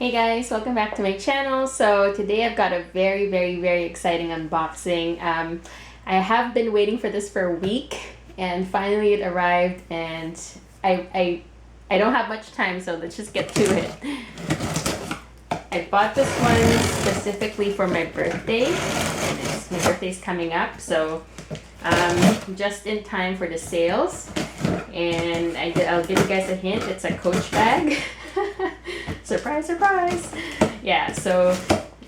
Hey guys, welcome back to my channel. So today I've got a very exciting unboxing. I have been waiting for this for a week and finally it arrived, and I don't have much time, so let's just get to it. I bought this one specifically for my birthday, and my birthday's coming up, so just in time for the sales. And I'll give you guys a hint, it's a Coach bag. Surprise, surprise! Yeah, so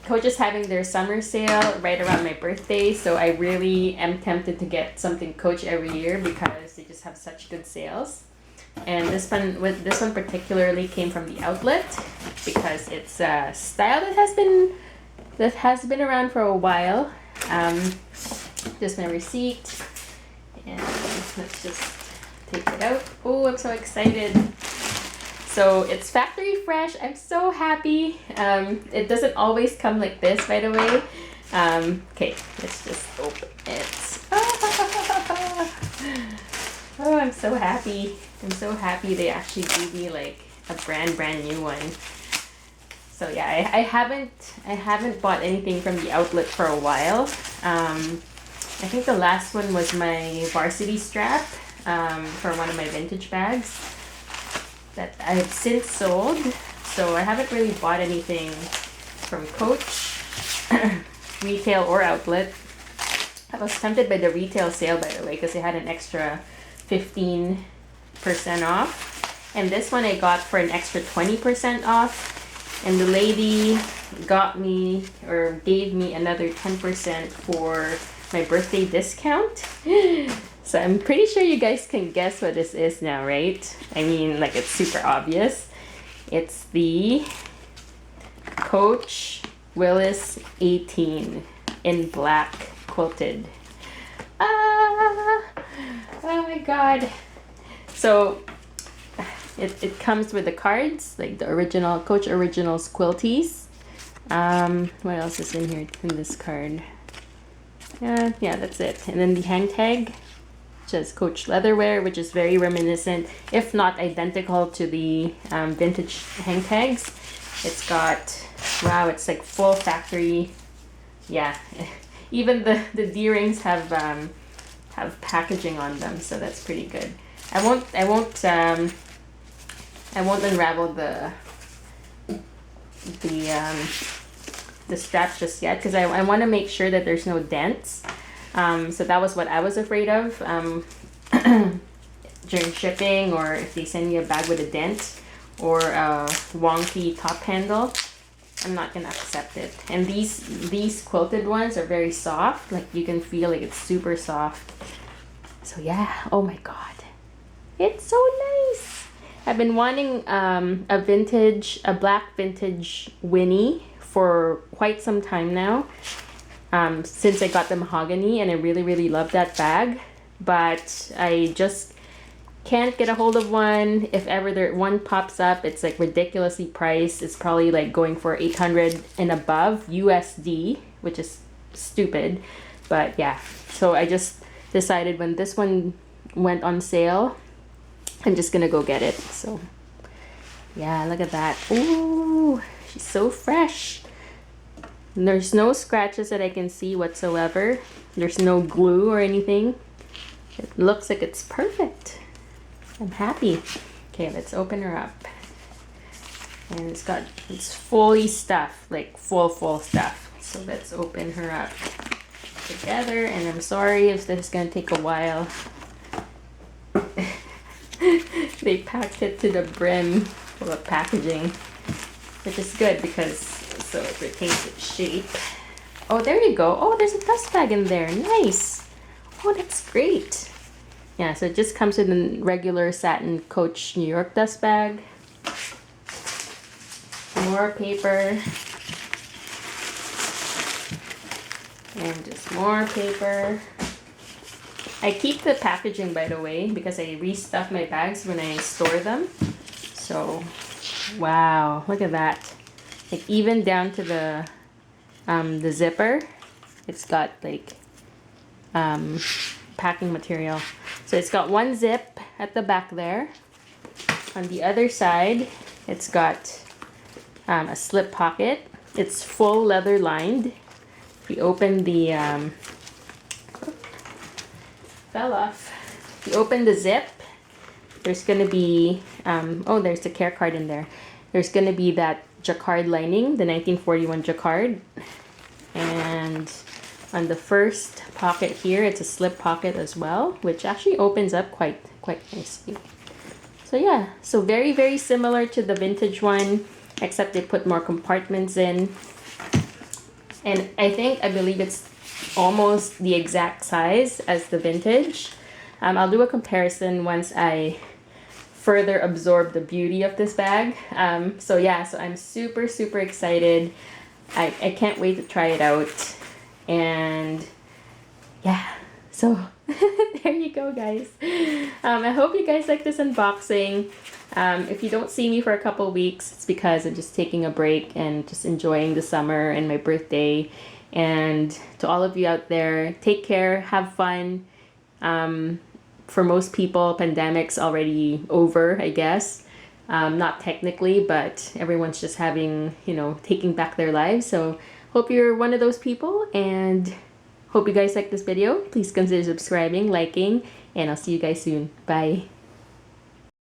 Coach is having their summer sale right around my birthday, so I really am tempted to get something Coach every year because they just have such good sales. And this one particularly came from the outlet because it's a style that has been around for a while. Just my receipt, and let's just take it out. Oh, I'm so excited. So it's factory fresh. I'm so happy. It doesn't always come like this, by the way. Okay, let's just open it. Oh, I'm so happy. I'm so happy they actually gave me like a brand new one. So yeah, I haven't bought anything from the outlet for a while. I think the last one was my varsity strap for one of my vintage bags that I have since sold. So I haven't really bought anything from Coach, retail or outlet. I was tempted by the retail sale, by the way, because they had an extra 15% off. And this one I got for an extra 20% off. And the lady got me, or gave me another 10% for my birthday discount. So I'm pretty sure you guys can guess what this is now, right? I mean, like, it's super obvious. It's the Coach Willis 18 in black quilted. Ah! Oh my god. So it comes with the cards, like the original Coach Originals quilties. What else is in here in this card? Yeah, that's it. And then the hang tag, just Coach leatherware, which is very reminiscent, if not identical, to the vintage hang tags. It's got, wow, it's like full factory. Yeah, even the D-rings have packaging on them, so that's pretty good. I won't unravel the straps just yet because I want to make sure that there's no dents. So that was what I was afraid of during shipping, or if they send me a bag with a dent or a wonky top handle. I'm not gonna accept it. And these quilted ones are very soft, like you can feel like it's super soft. So yeah, oh my god, it's so nice. I've been wanting a black vintage Winnie for quite some time now, since I got the mahogany, and I really love that bag, but I just can't get a hold of one. If ever one pops up, it's like ridiculously priced. It's probably like going for 800 and above USD, which is stupid. But yeah, so I just decided when this one went on sale, I'm just gonna go get it. So yeah, look at that. Ooh, she's so fresh. And there's no scratches that I can see whatsoever. There's no glue or anything. It looks like it's perfect. I'm happy. Okay, let's open her up. And it's fully stuffed, like full stuff. So let's open her up together. And I'm sorry if this is gonna take a while. They packed it to the brim full of packaging, which is good because so it retains its shape. Oh, there you go. Oh, there's a dust bag in there. Nice. Oh, that's great. Yeah, so it just comes with a regular satin Coach New York dust bag. More paper. And just more paper. I keep the packaging, by the way, because I restuff my bags when I store them. So, wow, look at that. Like even down to the zipper, it's got like packing material. So it's got one zip at the back there. On the other side, it's got a slip pocket. It's full leather lined. If you open the fell off. If you open the zip, there's gonna be oh, there's the care card in there. There's gonna be that jacquard lining, the 1941 jacquard, and on the first pocket here, it's a slip pocket as well, which actually opens up quite nicely. So yeah, so very similar to the vintage one, except they put more compartments in. And I believe it's almost the exact size as the vintage. I'll do a comparison once I further absorb the beauty of this bag. So yeah, so I'm super excited. I can't wait to try it out. And yeah, so there you go, guys. I hope you guys like this unboxing. If you don't see me for a couple weeks, it's because I'm just taking a break and just enjoying the summer and my birthday. And to all of you out there, take care, have fun. For most people, pandemic's already over, I guess. Not technically, but everyone's just having, taking back their lives. So hope you're one of those people, and hope you guys like this video. Please consider subscribing, liking, and I'll see you guys soon. Bye.